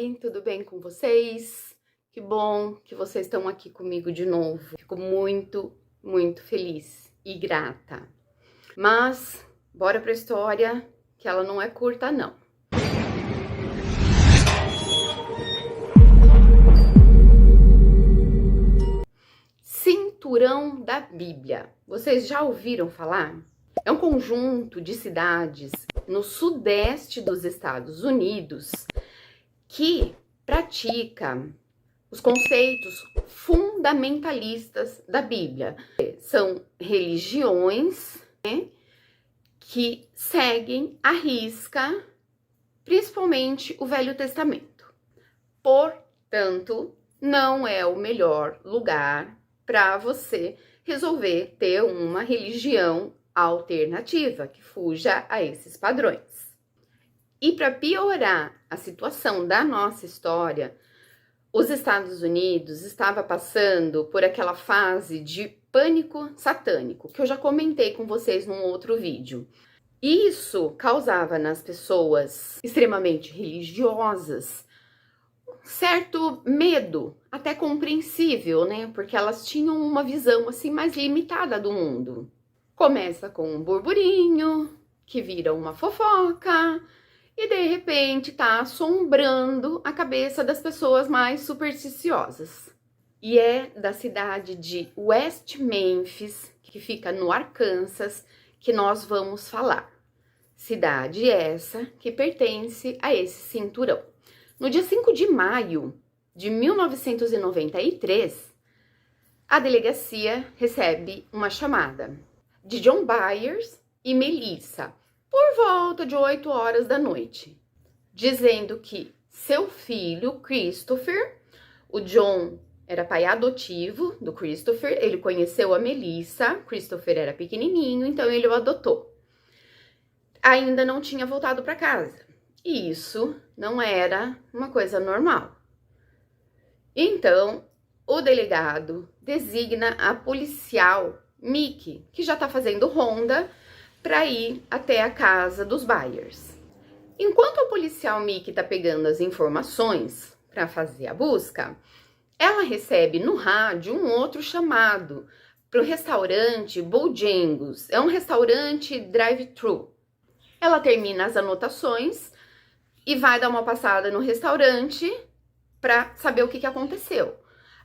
Oi, tudo bem com vocês? Que bom que vocês estão aqui comigo de novo. Fico muito, muito feliz e grata. Mas, bora pra história, que ela não é curta, não. Cinturão da Bíblia. Vocês já ouviram falar? É um conjunto de cidades no sudeste dos Estados Unidos que pratica os conceitos fundamentalistas da Bíblia. São religiões, né, que seguem à risca, principalmente o Velho Testamento. Portanto, não é o melhor lugar para você resolver ter uma religião alternativa que fuja a esses padrões. E para piorar a situação da nossa história, os Estados Unidos estava passando por aquela fase de pânico satânico, que eu já comentei com vocês num outro vídeo. Isso causava nas pessoas extremamente religiosas um certo medo, até compreensível, né? Porque elas tinham uma visão assim mais limitada do mundo. Começa com um burburinho, que vira uma fofoca, e de repente tá assombrando a cabeça das pessoas mais supersticiosas. E é da cidade de West Memphis, que fica no Arkansas, que nós vamos falar. Cidade essa que pertence a esse cinturão. No dia 5 de maio de 1993, a delegacia recebe uma chamada de John Byers e Melissa, por volta de 8 horas da noite, dizendo que seu filho, Christopher, o John era pai adotivo do Christopher, ele conheceu a Melissa, Christopher era pequenininho, então ele o adotou. Ainda não tinha voltado para casa, e isso não era uma coisa normal. Então, o delegado designa a policial Mickey, que já está fazendo ronda, para ir até a casa dos Byers. Enquanto a policial Mickey está pegando as informações para fazer a busca, ela recebe no rádio um outro chamado para o restaurante Bojangles. É um restaurante drive-thru. Ela termina as anotações e vai dar uma passada no restaurante para saber o que aconteceu.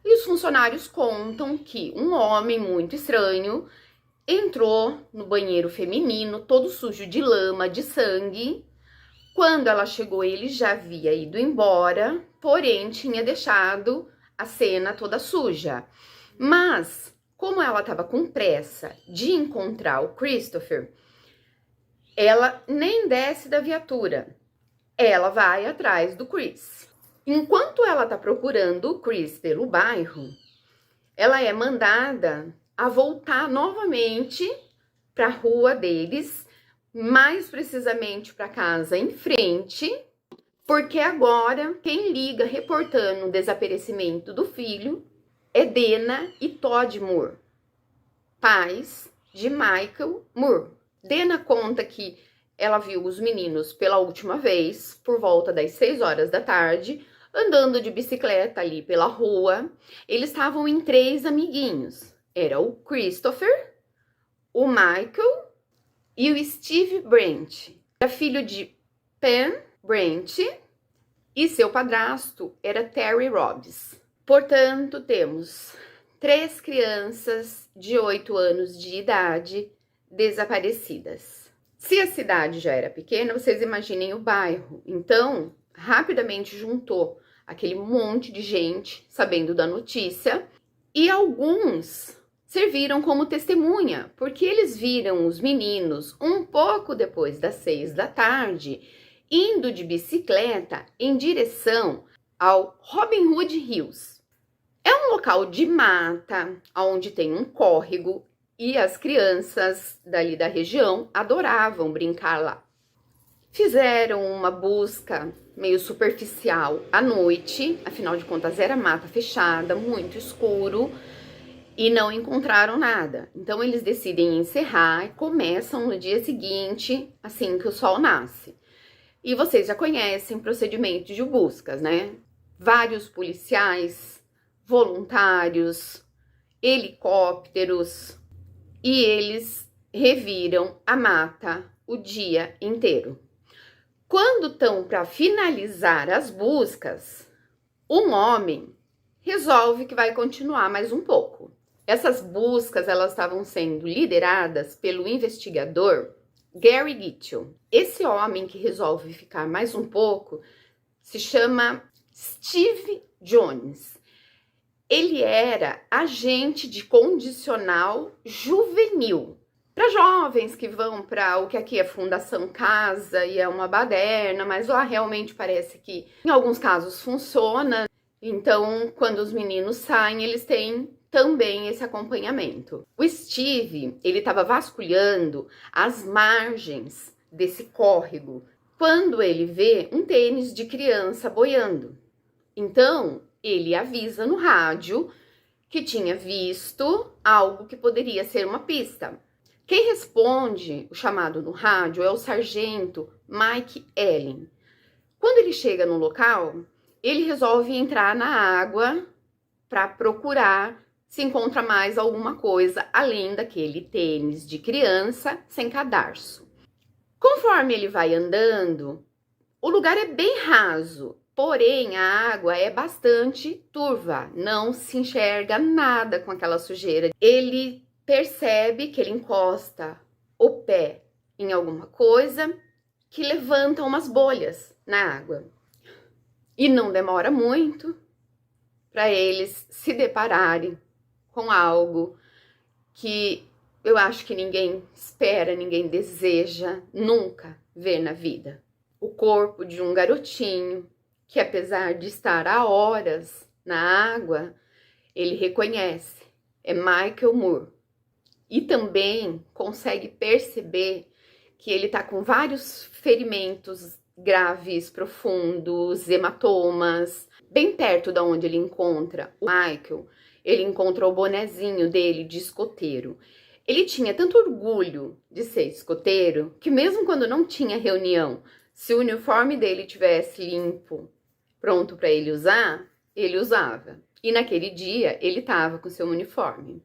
E os funcionários contam que um homem muito estranho entrou no banheiro feminino, todo sujo de lama, de sangue. Quando ela chegou, ele já havia ido embora, porém tinha deixado a cena toda suja. Mas, como ela estava com pressa de encontrar o Christopher, ela nem desce da viatura. Ela vai atrás do Chris. Enquanto ela está procurando o Chris pelo bairro, ela é mandada a voltar novamente para a rua deles, mais precisamente para a casa em frente, porque agora quem liga reportando o desaparecimento do filho é Dana e Todd Moore, pais de Michael Moore. Dana conta que ela viu os meninos pela última vez por volta das 6 horas da tarde, andando de bicicleta ali pela rua. Eles estavam em 3 amiguinhos. Era o Christopher, o Michael e o Steve Brent. Era filho de Pam Brent e seu padrasto era Terry Robbins. Portanto, temos 3 crianças de 8 anos de idade desaparecidas. Se a cidade já era pequena, vocês imaginem o bairro. Então, rapidamente juntou aquele monte de gente sabendo da notícia e alguns serviram como testemunha, porque eles viram os meninos um pouco depois das 6 da tarde indo de bicicleta em direção ao Robin Hood Hills. É um local de mata, onde tem um córrego e as crianças dali da região adoravam brincar lá. Fizeram uma busca meio superficial à noite, afinal de contas era mata fechada, muito escuro, e não encontraram nada. Então eles decidem encerrar e começam no dia seguinte, assim que o sol nasce. E vocês já conhecem procedimentos de buscas, né? Vários policiais, voluntários, helicópteros, e eles reviram a mata o dia inteiro. Quando estão para finalizar as buscas, um homem resolve que vai continuar mais um pouco. Essas buscas, elas estavam sendo lideradas pelo investigador Gary Gitchell. Esse homem que resolve ficar mais um pouco se chama Steve Jones. Ele era agente de condicional juvenil. Para jovens que vão para o que aqui é Fundação Casa e é uma baderna, mas lá realmente parece que em alguns casos funciona. Então, quando os meninos saem, eles têm também esse acompanhamento. O Steve, ele estava vasculhando as margens desse córrego quando ele vê um tênis de criança boiando. Então, ele avisa no rádio que tinha visto algo que poderia ser uma pista. Quem responde o chamado no rádio é o sargento Mike Allen. Quando ele chega no local, ele resolve entrar na água para procurar se encontra mais alguma coisa além daquele tênis de criança sem cadarço. Conforme ele vai andando, o lugar é bem raso, porém a água é bastante turva, não se enxerga nada com aquela sujeira. Ele percebe que ele encosta o pé em alguma coisa que levanta umas bolhas na água. E não demora muito para eles se depararem com algo que eu acho que ninguém espera, ninguém deseja nunca ver na vida. O corpo de um garotinho que, apesar de estar há horas na água, ele reconhece, é Michael Moore. E também consegue perceber que ele tá com vários ferimentos graves, profundos, hematomas. Bem perto da onde ele encontra o Michael, ele encontra o bonezinho dele de escoteiro. Ele tinha tanto orgulho de ser escoteiro que mesmo quando não tinha reunião, se o uniforme dele tivesse limpo, pronto para ele usar, ele usava. E naquele dia ele estava com seu uniforme.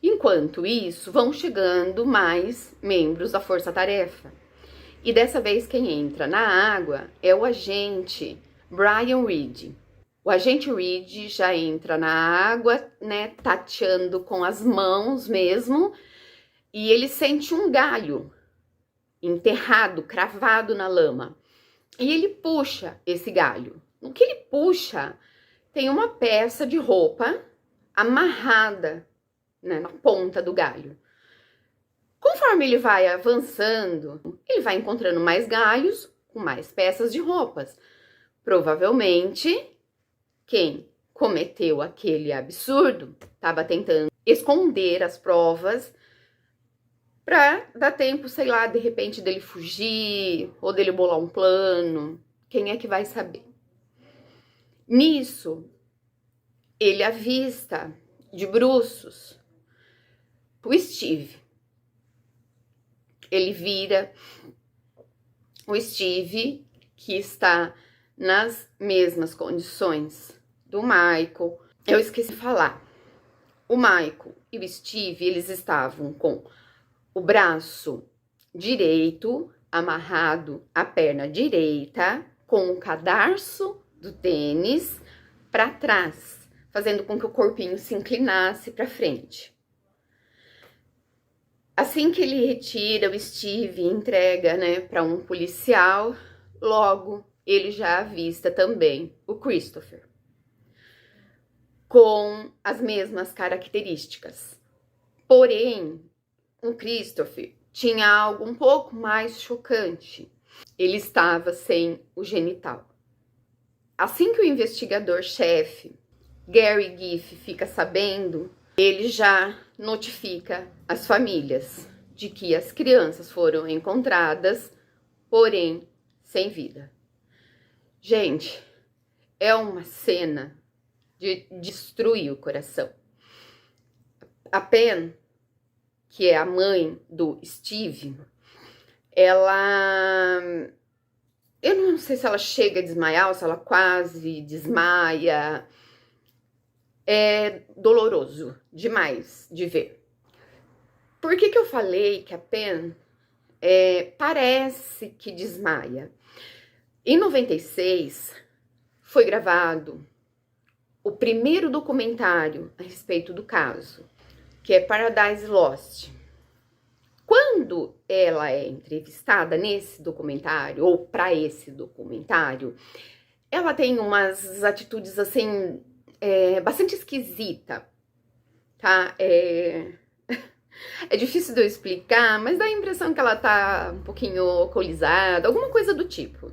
Enquanto isso, vão chegando mais membros da força-tarefa. E dessa vez quem entra na água é o agente Brian Reed. O agente Reed já entra na água, né, tateando com as mãos mesmo, e ele sente um galho enterrado, cravado na lama. E ele puxa esse galho. No que ele puxa, tem uma peça de roupa amarrada, né, na ponta do galho. Conforme ele vai avançando, ele vai encontrando mais galhos com mais peças de roupas. Provavelmente, quem cometeu aquele absurdo estava tentando esconder as provas para dar tempo, sei lá, de repente dele fugir ou dele bolar um plano. Quem é que vai saber? Nisso, ele avista de bruços o Steve. Ele vira o Steve, que está nas mesmas condições do Michael. Eu esqueci de falar. O Michael e o Steve, eles estavam com o braço direito amarrado à perna direita, com o cadarço do tênis para trás, fazendo com que o corpinho se inclinasse para frente. Assim que ele retira o Steve e entrega, né, para um policial, logo ele já avista também o Christopher, com as mesmas características. Porém, o Christopher tinha algo um pouco mais chocante. Ele estava sem o genital. Assim que o investigador-chefe, Gary Giff, fica sabendo, ele já notifica as famílias de que as crianças foram encontradas, porém sem vida. Gente, é uma cena de destruir o coração. A Pen, que é a mãe do Steve, ela Eu não sei se ela chega a desmaiar ou se ela quase desmaia. É doloroso demais de ver. Por que eu falei que a Pen parece que desmaia? Em 96, foi gravado o primeiro documentário a respeito do caso, que é Paradise Lost. Quando ela é entrevistada nesse documentário, ou para esse documentário, ela tem umas atitudes, assim, bastante esquisita, tá? É difícil de eu explicar, mas dá a impressão que ela tá um pouquinho alcoolizada, alguma coisa do tipo.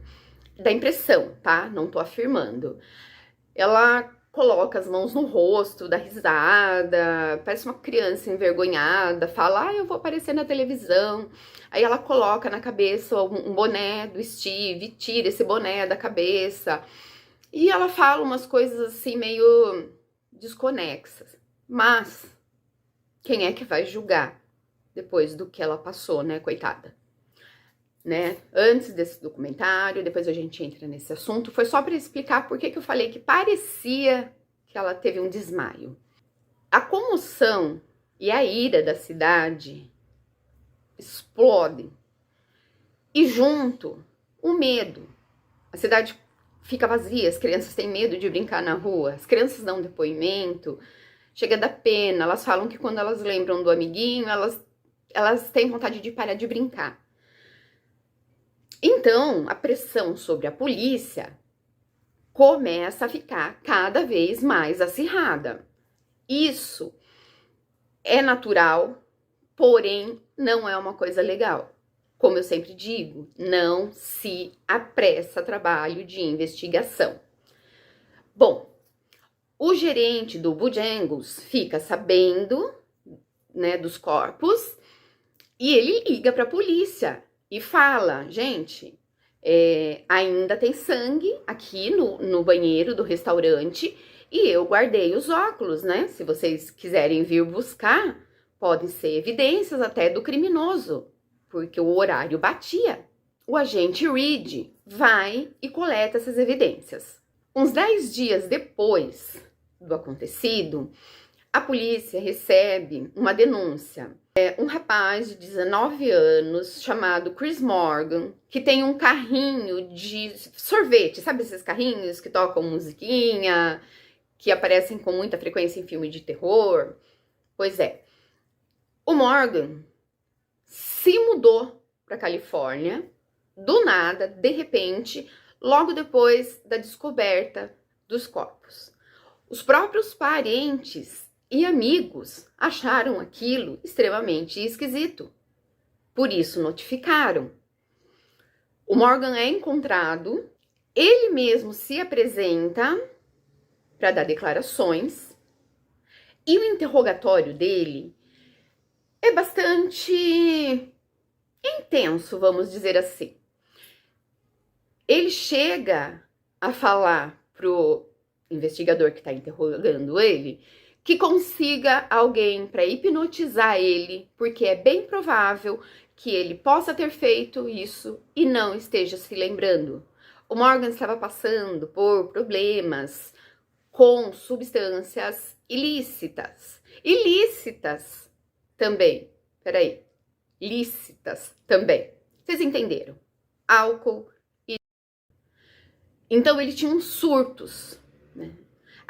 Dá impressão, tá? Não tô afirmando. Ela coloca as mãos no rosto, dá risada, parece uma criança envergonhada, fala, eu vou aparecer na televisão. Aí ela coloca na cabeça um boné do Steve, tira esse boné da cabeça. E ela fala umas coisas assim meio desconexas. Mas quem é que vai julgar depois do que ela passou, né, coitada? Né? Antes desse documentário, depois a gente entra nesse assunto, foi só para explicar por que eu falei que parecia que ela teve um desmaio. A comoção e a ira da cidade explodem e junto o medo. A cidade fica vazia, as crianças têm medo de brincar na rua, as crianças dão depoimento, chega da pena, elas falam que quando elas lembram do amiguinho, elas têm vontade de parar de brincar. Então, a pressão sobre a polícia começa a ficar cada vez mais acirrada. Isso é natural, porém não é uma coisa legal. Como eu sempre digo, não se apressa trabalho de investigação. Bom, o gerente do Bojangles fica sabendo, né, dos corpos e ele liga para a polícia e fala, gente, ainda tem sangue aqui no banheiro do restaurante e eu guardei os óculos, né? Se vocês quiserem vir buscar, podem ser evidências até do criminoso, porque o horário batia. O agente Reed vai e coleta essas evidências. Uns 10 dias depois do acontecido, a polícia recebe uma denúncia. Um rapaz de 19 anos, chamado Chris Morgan, que tem um carrinho de sorvete, sabe esses carrinhos que tocam musiquinha, que aparecem com muita frequência em filme de terror? Pois é, o Morgan se mudou para Califórnia, do nada, de repente, logo depois da descoberta dos corpos. Os próprios parentes e amigos acharam aquilo extremamente esquisito. Por isso notificaram. O Morgan é encontrado, ele mesmo se apresenta para dar declarações e o interrogatório dele é bastante intenso, vamos dizer assim. Ele chega a falar pro investigador que está interrogando ele que consiga alguém para hipnotizar ele, porque é bem provável que ele possa ter feito isso e não esteja se lembrando. O Morgan estava passando por problemas com substâncias ilícitas. Ilícitas também. Peraí. Lícitas também. Vocês entenderam? Álcool e... Então ele tinha uns surtos, né?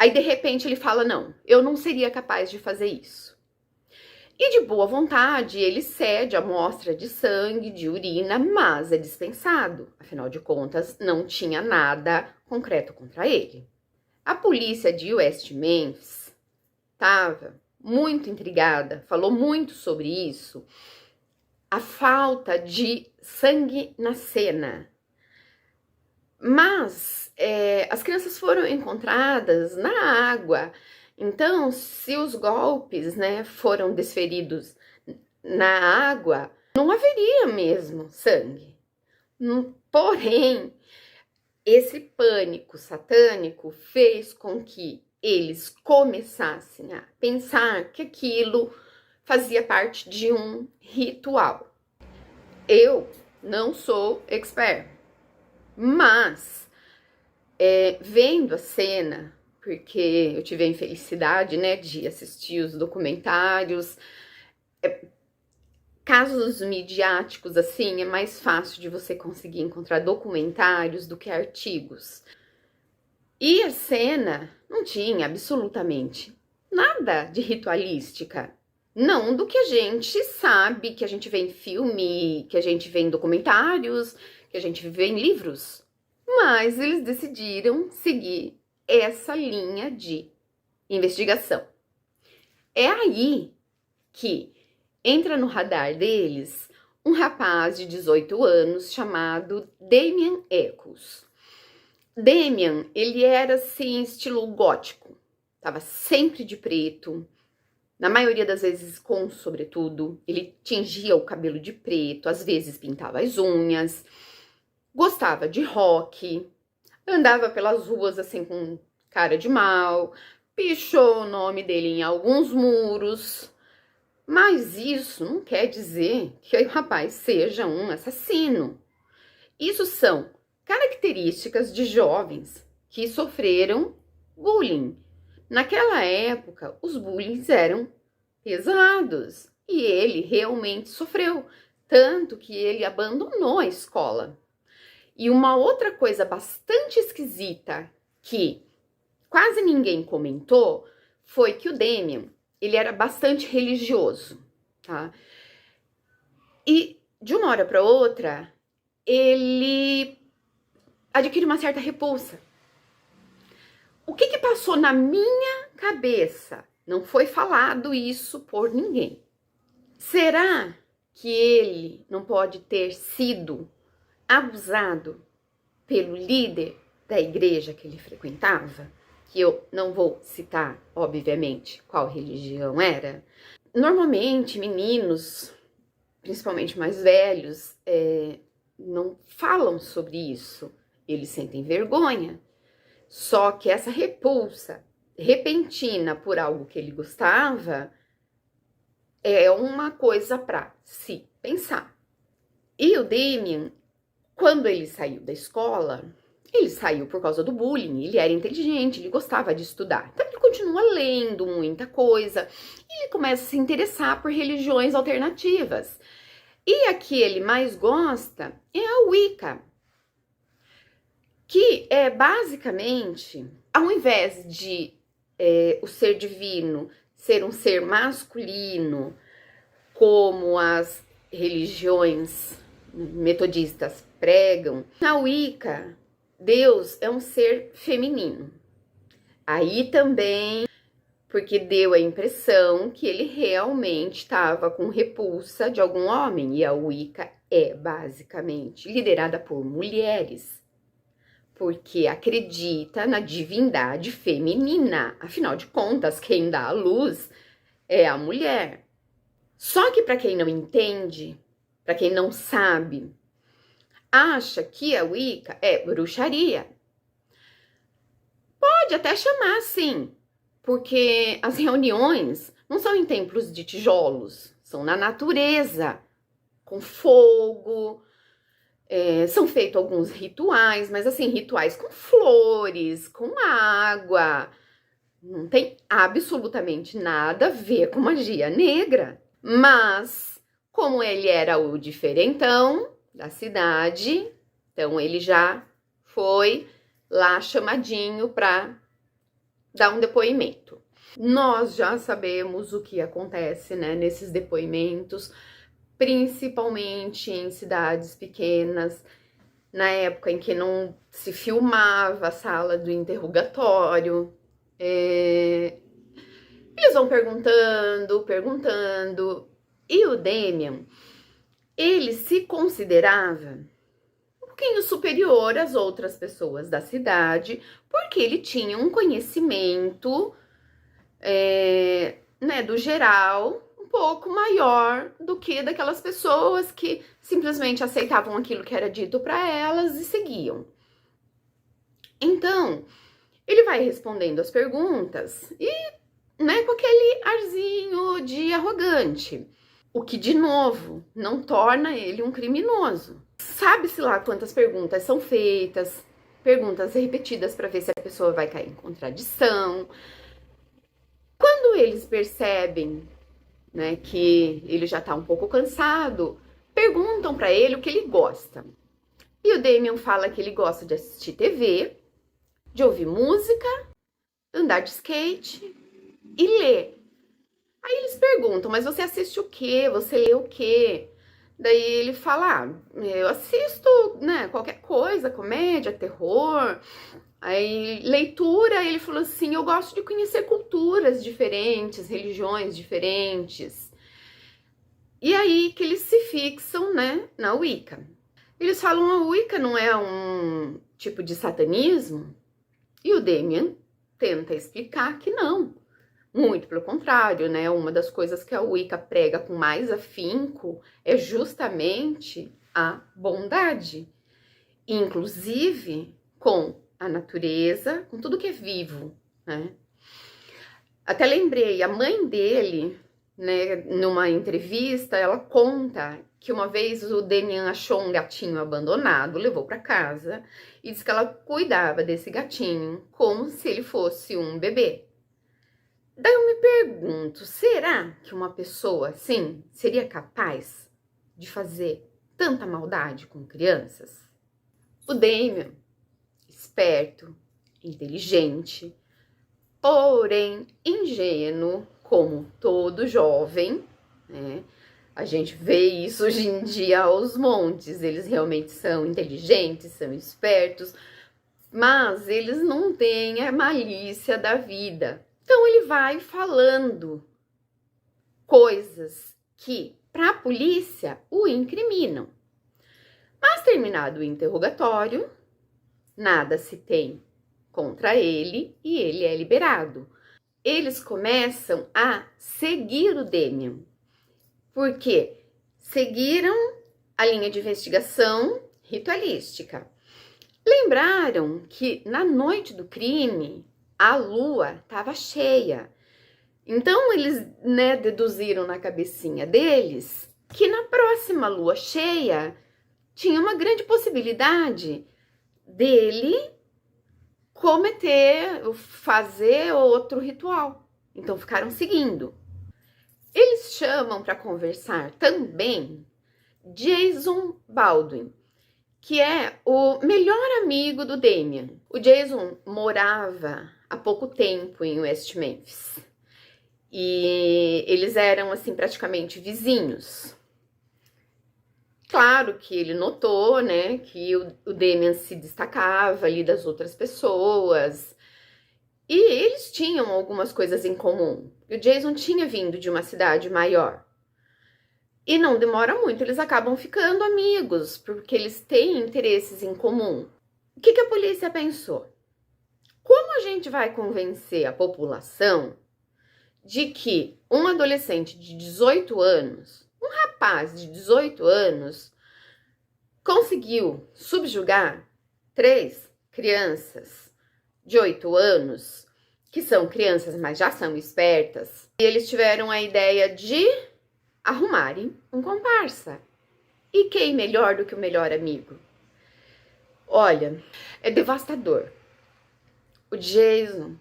Aí, de repente, ele fala, não, eu não seria capaz de fazer isso. E de boa vontade, ele cede a amostra de sangue, de urina, mas é dispensado. Afinal de contas, não tinha nada concreto contra ele. A polícia de West Memphis estava muito intrigada, falou muito sobre isso. A falta de sangue na cena. Mas as crianças foram encontradas na água. Então, se os golpes, né, foram desferidos na água, não haveria mesmo sangue. Porém, esse pânico satânico fez com que eles começassem a pensar que aquilo fazia parte de um ritual. Eu não sou expert, Mas, vendo a cena, porque eu tive a infelicidade, né, de assistir os documentários, casos midiáticos, assim, é mais fácil de você conseguir encontrar documentários do que artigos. E a cena não tinha absolutamente nada de ritualística. Não do que a gente sabe, que a gente vê em filme, que a gente vê em documentários, que a gente vê em livros. Mas eles decidiram seguir essa linha de investigação. É aí que entra no radar deles um rapaz de 18 anos chamado Damien Echols. Damien, ele era assim, estilo gótico, tava sempre de preto, na maioria das vezes com sobretudo, ele tingia o cabelo de preto, às vezes pintava as unhas, gostava de rock, andava pelas ruas assim com cara de mal, pichou o nome dele em alguns muros, mas isso não quer dizer que o rapaz seja um assassino. Isso são características de jovens que sofreram bullying. Naquela época, os bullying eram pesados e ele realmente sofreu, tanto que ele abandonou a escola. E uma outra coisa bastante esquisita que quase ninguém comentou foi que o Damien, ele era bastante religioso, tá? E de uma hora para outra, ele adquire uma certa repulsa. O que passou na minha cabeça? Não foi falado isso por ninguém. Será que ele não pode ter sido abusado pelo líder da igreja que ele frequentava? Que eu não vou citar, obviamente, qual religião era. Normalmente, meninos, principalmente mais velhos, não falam sobre isso. Eles sentem vergonha. Só que essa repulsa repentina por algo que ele gostava é uma coisa para se pensar. E o Damien, quando ele saiu da escola, ele saiu por causa do bullying, ele era inteligente, ele gostava de estudar. Então ele continua lendo muita coisa e ele começa a se interessar por religiões alternativas. E a que ele mais gosta é a Wicca, que é basicamente, ao invés de o ser divino ser um ser masculino, como as religiões metodistas pregam, na Wicca, Deus é um ser feminino. Aí também, porque deu a impressão que ele realmente estava com repulsa de algum homem, e a Wicca é basicamente liderada por mulheres, porque acredita na divindade feminina. Afinal de contas, quem dá a luz é a mulher. Só que para quem não entende, para quem não sabe, acha que a Wicca é bruxaria. Pode até chamar assim, porque as reuniões não são em templos de tijolos, são na natureza, com fogo. São feitos alguns rituais, mas assim, rituais com flores, com água. Não tem absolutamente nada a ver com magia negra. Mas, como ele era o diferentão da cidade, então ele já foi lá chamadinho para dar um depoimento. Nós já sabemos o que acontece, né, nesses depoimentos, principalmente em cidades pequenas, na época em que não se filmava a sala do interrogatório. Eles vão perguntando, e o Damien, ele se considerava um pouquinho superior às outras pessoas da cidade, porque ele tinha um conhecimento, né, do geral, pouco maior do que daquelas pessoas que simplesmente aceitavam aquilo que era dito para elas e seguiam. Então, ele vai respondendo as perguntas e, né, com aquele arzinho de arrogante, o que, de novo, não torna ele um criminoso. Sabe-se lá quantas perguntas são feitas, perguntas repetidas para ver se a pessoa vai cair em contradição. Quando eles percebem, né, que ele já tá um pouco cansado, perguntam para ele o que ele gosta. E o Damian fala que ele gosta de assistir TV, de ouvir música, andar de skate e ler. Aí eles perguntam, mas você assiste o quê? Você lê o quê? Daí ele fala, eu assisto, né, qualquer coisa, comédia, terror. Aí, leitura, ele falou assim, eu gosto de conhecer culturas diferentes, religiões diferentes. E aí que eles se fixam, né, na Wicca. Eles falam, a Wicca não é um tipo de satanismo? E o Damian tenta explicar que não. Muito pelo contrário, né? Uma das coisas que a Wicca prega com mais afinco é justamente a bondade. Inclusive com a natureza, com tudo que é vivo, né? Até lembrei, a mãe dele, né, numa entrevista, ela conta que uma vez o Damian achou um gatinho abandonado, levou para casa e disse que ela cuidava desse gatinho como se ele fosse um bebê. Daí eu me pergunto, será que uma pessoa assim seria capaz de fazer tanta maldade com crianças? O Damian, esperto, inteligente, porém ingênuo, como todo jovem, né? A gente vê isso hoje em dia aos montes. Eles realmente são inteligentes, são espertos, mas eles não têm a malícia da vida. Então ele vai falando coisas que para a polícia o incriminam. Mas terminado o interrogatório, nada se tem contra ele e ele é liberado. Eles começam a seguir o Damian, porque seguiram a linha de investigação ritualística. Lembraram que na noite do crime a lua estava cheia. Então eles, né, deduziram na cabecinha deles que na próxima lua cheia tinha uma grande possibilidade dele fazer outro ritual. Então ficaram seguindo. Eles chamam para conversar também Jason Baldwin, que é o melhor amigo do Damian. O Jason morava há pouco tempo em West Memphis e eles eram assim praticamente vizinhos. Claro que ele notou, né, que o Damian se destacava ali das outras pessoas e eles tinham algumas coisas em comum. O Jason tinha vindo de uma cidade maior. E não demora muito, eles acabam ficando amigos, porque eles têm interesses em comum. O que a polícia pensou? Como a gente vai convencer a população de que um adolescente de 18 anos, um rapaz de 18 anos, conseguiu subjugar 3 crianças de 8 anos, que são crianças, mas já são espertas, e eles tiveram a ideia de arrumarem um comparsa. E quem melhor do que o melhor amigo? Olha, é devastador. O Jason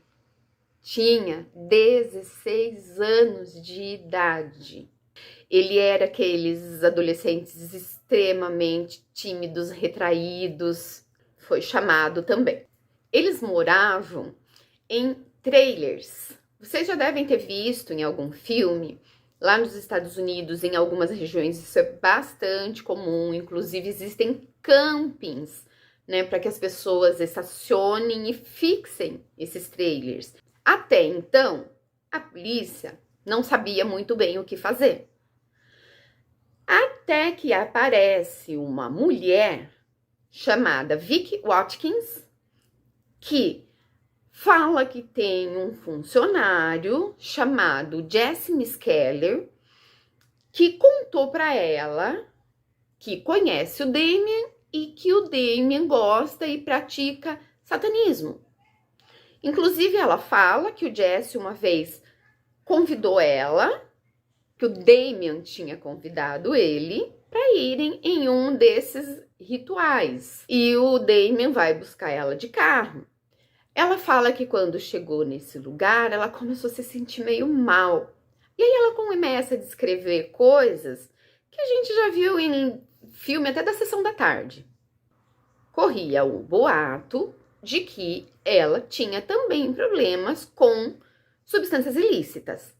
tinha 16 anos de idade. Ele era aqueles adolescentes extremamente tímidos, retraídos. Foi chamado também. Eles moravam em trailers. Vocês já devem ter visto em algum filme. Lá nos Estados Unidos, em algumas regiões, isso é bastante comum. Inclusive, existem campings, né, para que as pessoas estacionem e fixem esses trailers. Até então, a polícia não sabia muito bem o que fazer. Até que aparece uma mulher chamada Vicky Watkins, que fala que tem um funcionário chamado Jesse Miskeller que contou para ela que conhece o Damian e que o Damian gosta e pratica satanismo. Inclusive, ela fala que o Jesse uma vez convidou ela, que o Damian tinha convidado ele para irem em um desses rituais. E o Damien vai buscar ela de carro. Ela fala que quando chegou nesse lugar, ela começou a se sentir meio mal. E aí ela começa a descrever coisas que a gente já viu em filme até da Sessão da Tarde. Corria o boato de que ela tinha também problemas com substâncias ilícitas.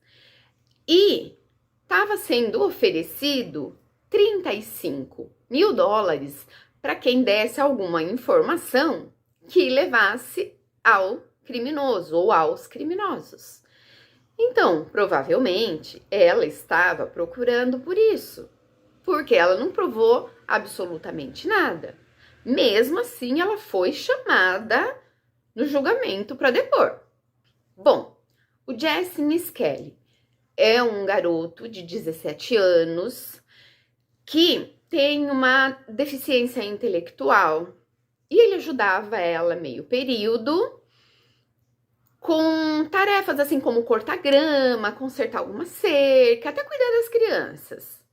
E estava sendo oferecido 35 mil dólares para quem desse alguma informação que levasse ao criminoso ou aos criminosos. Então, provavelmente, ela estava procurando por isso, porque ela não provou absolutamente nada. Mesmo assim, ela foi chamada no julgamento para depor. Bom, o Jesse Misskelley é um garoto de 17 anos que tem uma deficiência intelectual e ele ajudava ela meio período com tarefas assim como cortar grama, consertar alguma cerca, até cuidar das crianças.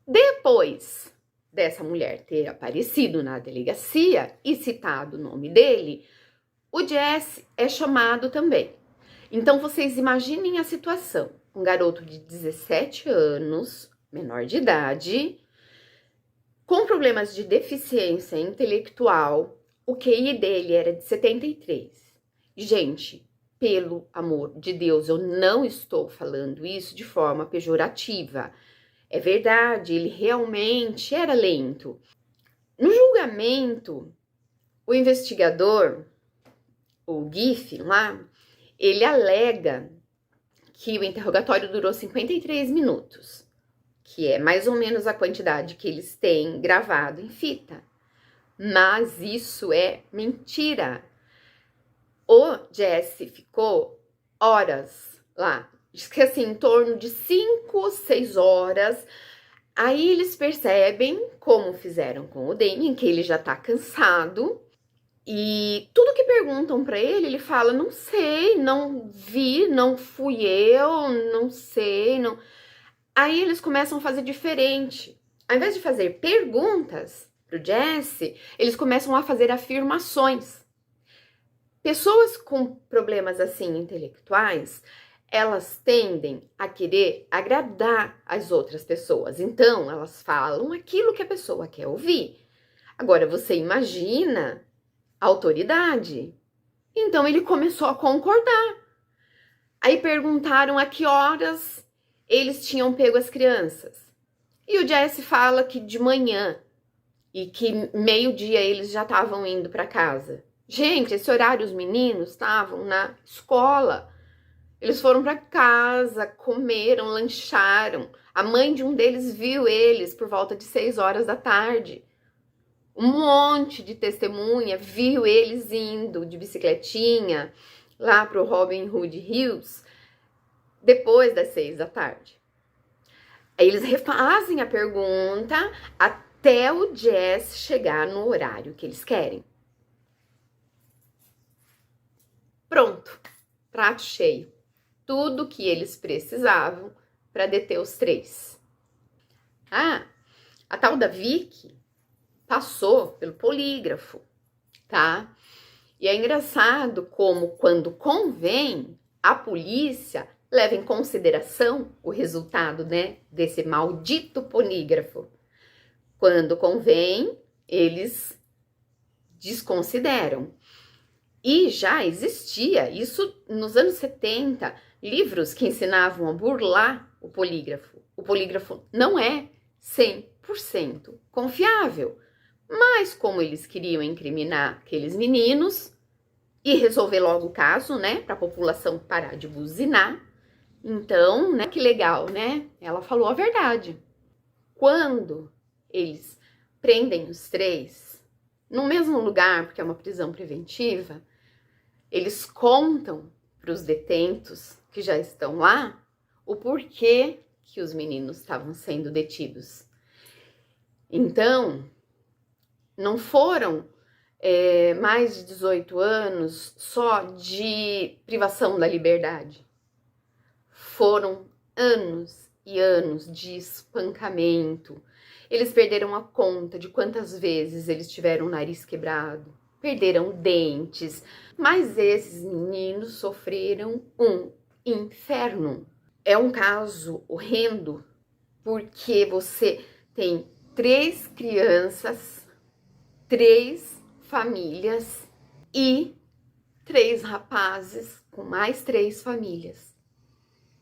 Depois dessa mulher ter aparecido na delegacia e citado o nome dele, o Jesse é chamado também. Então vocês imaginem a situação. Um garoto de 17 anos, menor de idade, com problemas de deficiência intelectual, o QI dele era de 73. Gente, pelo amor de Deus, eu não estou falando isso de forma pejorativa. É verdade, ele realmente era lento. No julgamento, o investigador, o Giffen lá, ele alega que o interrogatório durou 53 minutos, que é mais ou menos a quantidade que eles têm gravado em fita. Mas isso é mentira. O Jesse ficou horas lá, diz que assim, em torno de 5, 6 horas. Aí eles percebem, como fizeram com o Damien, que ele já tá cansado. E tudo que perguntam para ele, ele fala, não sei, não vi, não fui eu, não sei, não. Aí eles começam a fazer diferente. Ao invés de fazer perguntas pro Jesse, eles começam a fazer afirmações. Pessoas com problemas assim intelectuais, elas tendem a querer agradar as outras pessoas. Então, elas falam aquilo que a pessoa quer ouvir. Agora, você imagina a autoridade. Então, ele começou a concordar. Aí perguntaram a que horas eles tinham pego as crianças. E o Jesse fala que de manhã e que meio-dia eles já estavam indo para casa. Gente, esse horário os meninos estavam na escola. Eles foram para casa, comeram, lancharam. A mãe de um deles viu eles por volta de 6 horas da tarde. Um monte de testemunha viu eles indo de bicicletinha lá pro Robin Hood Hills depois das 6 da tarde. Aí eles refazem a pergunta até o Jesse chegar no horário que eles querem. Pronto, prato cheio. Tudo que eles precisavam para deter os 3. Ah, a tal da Vicky passou pelo polígrafo, tá? E é engraçado como, quando convém, a polícia leva em consideração o resultado, né, desse maldito polígrafo. Quando convém, eles desconsideram. E já existia, isso nos anos 70, livros que ensinavam a burlar o polígrafo. O polígrafo não é 100% confiável. Mas como eles queriam incriminar aqueles meninos e resolver logo o caso, né, para a população parar de buzinar, então, né, que legal, né? Ela falou a verdade. Quando eles prendem os 3 no mesmo lugar, porque é uma prisão preventiva, eles contam para os detentos que já estão lá o porquê que os meninos estavam sendo detidos. Então, não foram mais de 18 anos só de privação da liberdade. Foram anos e anos de espancamento. Eles perderam a conta de quantas vezes eles tiveram o nariz quebrado, perderam dentes, mas esses meninos sofreram um inferno. É um caso horrendo, porque você tem 3 crianças, 3 famílias e 3 rapazes com mais 3 famílias.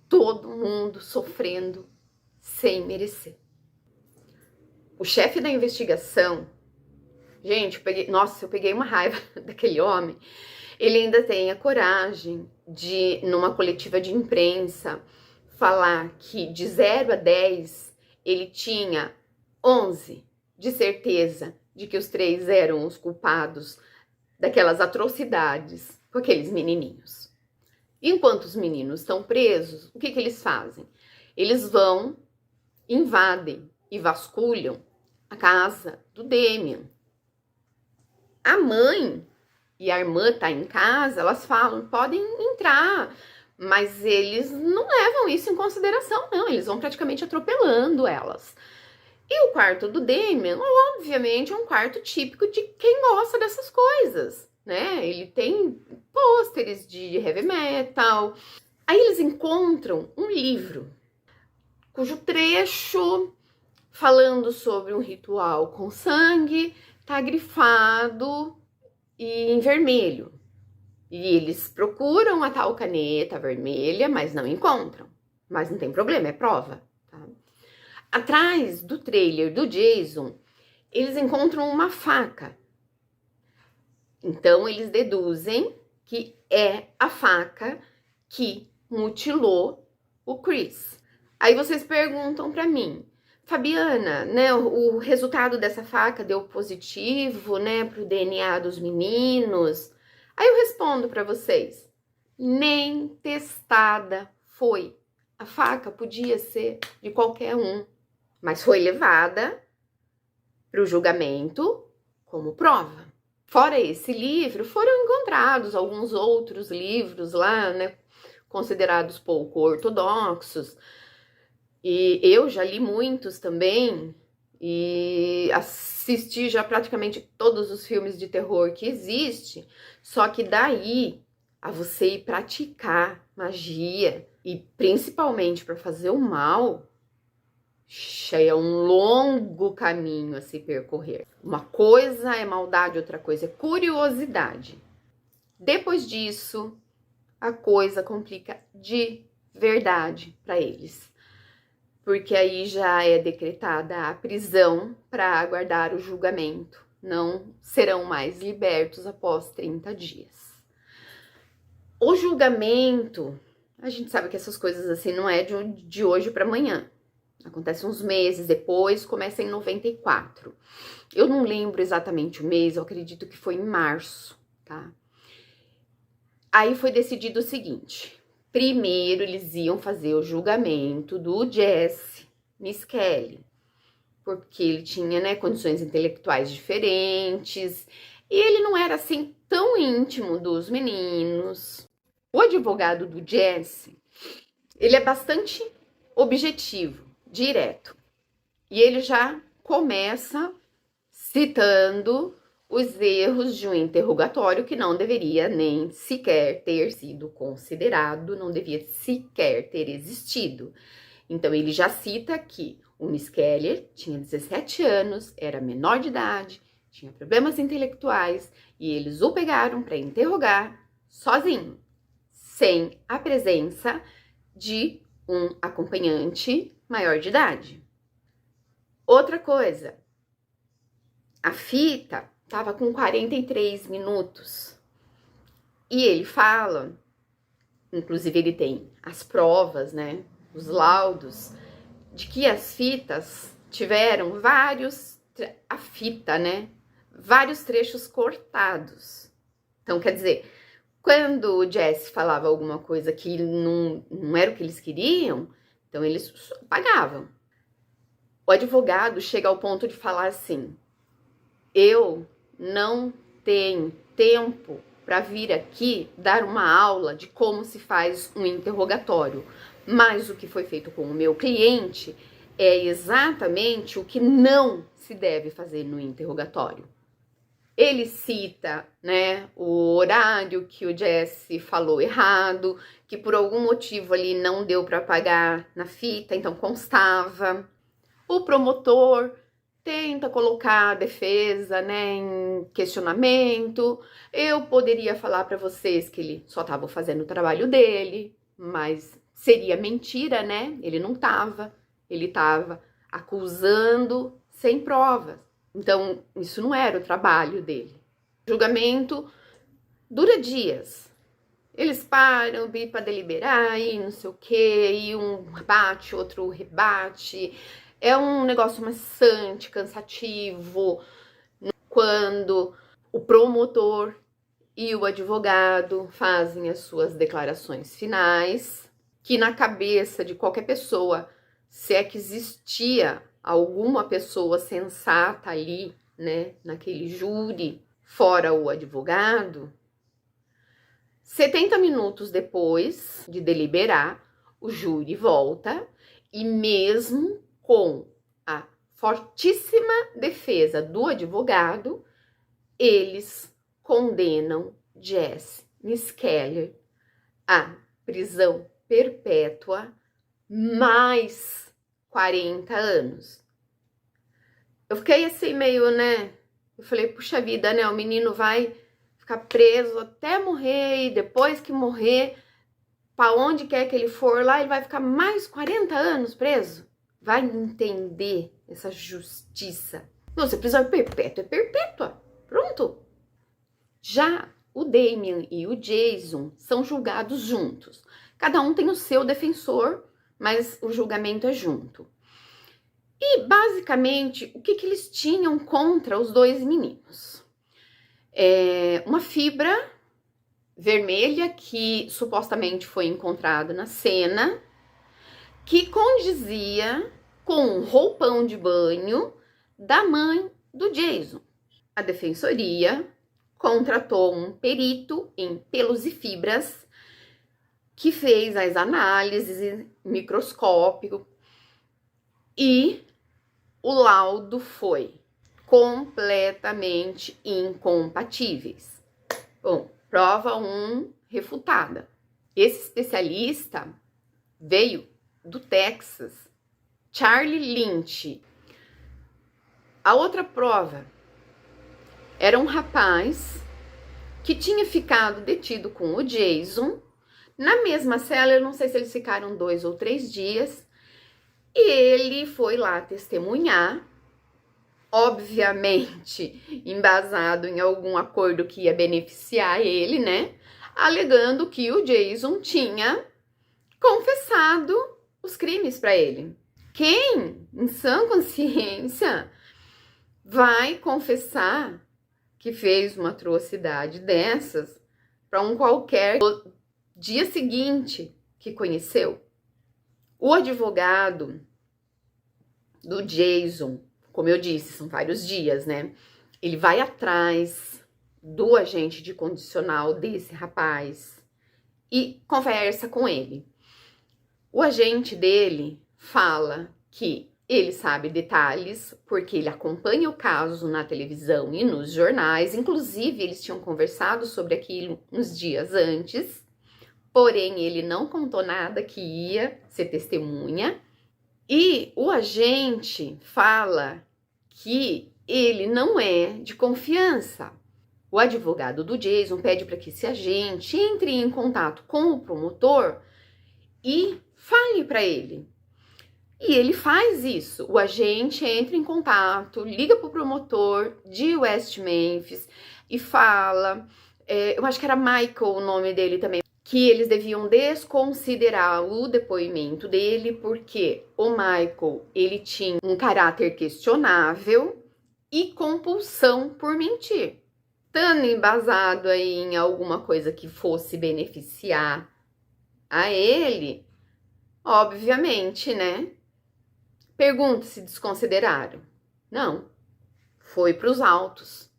Todo mundo sofrendo sem merecer. O chefe da investigação, gente, eu peguei uma raiva daquele homem. Ele ainda tem a coragem de, numa coletiva de imprensa, falar que de 0 a 10, ele tinha 11 de certeza de que os 3 eram os culpados daquelas atrocidades com aqueles menininhos. Enquanto os meninos estão presos, o que eles fazem? Eles vão, invadem e vasculham a casa do Damian. A mãe e a irmã tá em casa, elas falam, podem entrar, mas eles não levam isso em consideração, não. Eles vão praticamente atropelando elas. E o quarto do Damian, obviamente, é um quarto típico de quem gosta dessas coisas, né? Ele tem pôsteres de heavy metal. Aí eles encontram um livro, cujo trecho falando sobre um ritual com sangue tá grifado e em vermelho. E eles procuram a tal caneta vermelha, mas não encontram. Mas não tem problema, é prova. Tá? Atrás do trailer do Jason, eles encontram uma faca. Então, eles deduzem que é a faca que mutilou o Chris. Aí vocês perguntam pra mim, Fabiana, né, o resultado dessa faca deu positivo, né, pro DNA dos meninos? Aí eu respondo pra vocês, nem testada foi. A faca podia ser de qualquer um, mas foi levada pro julgamento como prova. Fora esse livro, foram encontrados alguns outros livros lá, né, considerados pouco ortodoxos. E eu já li muitos também e assisti já praticamente todos os filmes de terror que existe. Só que daí a você ir praticar magia e principalmente para fazer o mal, é um longo caminho a se percorrer. Uma coisa é maldade, outra coisa é curiosidade. Depois disso, a coisa complica de verdade para eles. Porque aí já é decretada a prisão para aguardar o julgamento. Não serão mais libertos após 30 dias. O julgamento, a gente sabe que essas coisas assim não é de hoje para amanhã. Acontece uns meses depois, começa em 94. Eu não lembro exatamente o mês, eu acredito que foi em março, tá? Aí foi decidido o seguinte, primeiro eles iam fazer o julgamento do Jesse Misskelley, porque ele tinha, né, condições intelectuais diferentes, e ele não era assim tão íntimo dos meninos. O advogado do Jesse, ele é bastante objetivo, direto. E ele já começa citando os erros de um interrogatório que não deveria nem sequer ter sido considerado, não devia sequer ter existido. Então ele já cita que o Misskelley tinha 17 anos, era menor de idade, tinha problemas intelectuais e eles o pegaram para interrogar sozinho, sem a presença de um acompanhante maior de idade. Outra coisa, a fita estava com 43 minutos e ele fala, inclusive ele tem as provas, né, os laudos, de que as fitas tiveram vários trechos cortados. Então, quer dizer, quando o Jesse falava alguma coisa que não era o que eles queriam, então eles pagavam. O advogado chega ao ponto de falar assim, eu não tenho tempo para vir aqui dar uma aula de como se faz um interrogatório, mas o que foi feito com o meu cliente é exatamente o que não se deve fazer no interrogatório. Ele cita, né, o horário que o Jesse falou errado, que por algum motivo ali não deu para pagar na fita, então constava. O promotor tenta colocar a defesa, né, em questionamento. Eu poderia falar para vocês que ele só estava fazendo o trabalho dele, mas seria mentira, né? Ele não estava. Ele estava acusando sem provas. Então, isso não era o trabalho dele. O julgamento dura dias. Eles param para deliberar e não sei o quê, e um bate, outro rebate. É um negócio maçante, cansativo, quando o promotor e o advogado fazem as suas declarações finais, que na cabeça de qualquer pessoa, se é que existia alguma pessoa sensata ali, né, naquele júri, fora o advogado, 70 minutos depois de deliberar, o júri volta e mesmo com a fortíssima defesa do advogado, eles condenam Jesse Miskeller à prisão perpétua mais 40 anos. Eu fiquei assim meio, né? Eu falei, puxa vida, né? O menino vai ficar preso até morrer e depois que morrer, para onde quer que ele for lá, ele vai ficar mais 40 anos preso. Vai entender essa justiça. Nossa, prisão perpétua é perpétua. Pronto. Já o Damien e o Jason são julgados juntos. Cada um tem o seu defensor, mas o julgamento é junto. E, basicamente, o que eles tinham contra os dois meninos? Uma fibra vermelha que supostamente foi encontrada na cena, que condizia com um roupão de banho da mãe do Jason. A defensoria contratou um perito em pelos e fibras que fez as análises microscópico e o laudo foi completamente incompatíveis. Bom, prova 1 refutada. Esse especialista veio do Texas, Charlie Lynch. A outra prova era um rapaz que tinha ficado detido com o Jason na mesma cela. Eu não sei se eles ficaram 2 ou 3 dias. E ele foi lá testemunhar, obviamente embasado em algum acordo que ia beneficiar ele, né? Alegando que o Jason tinha confessado os crimes para ele. Quem, em sã consciência, vai confessar que fez uma atrocidade dessas para um qualquer dia seguinte que conheceu? O advogado do Jason, como eu disse, são vários dias, né? Ele vai atrás do agente de condicional desse rapaz e conversa com ele. O agente dele fala que ele sabe detalhes porque ele acompanha o caso na televisão e nos jornais. Inclusive, eles tinham conversado sobre aquilo uns dias antes. Porém, ele não contou nada que ia ser testemunha. E o agente fala que ele não é de confiança. O advogado do Jason pede para que esse agente entre em contato com o promotor e fale para ele. E ele faz isso. O agente entra em contato, liga para o promotor de West Memphis e fala, eu acho que era Michael o nome dele também, que eles deviam desconsiderar o depoimento dele porque o Michael, ele tinha um caráter questionável e compulsão por mentir. Estando embasado aí em alguma coisa que fosse beneficiar a ele, obviamente, né? Pergunta se desconsideraram. Não, foi para os autos.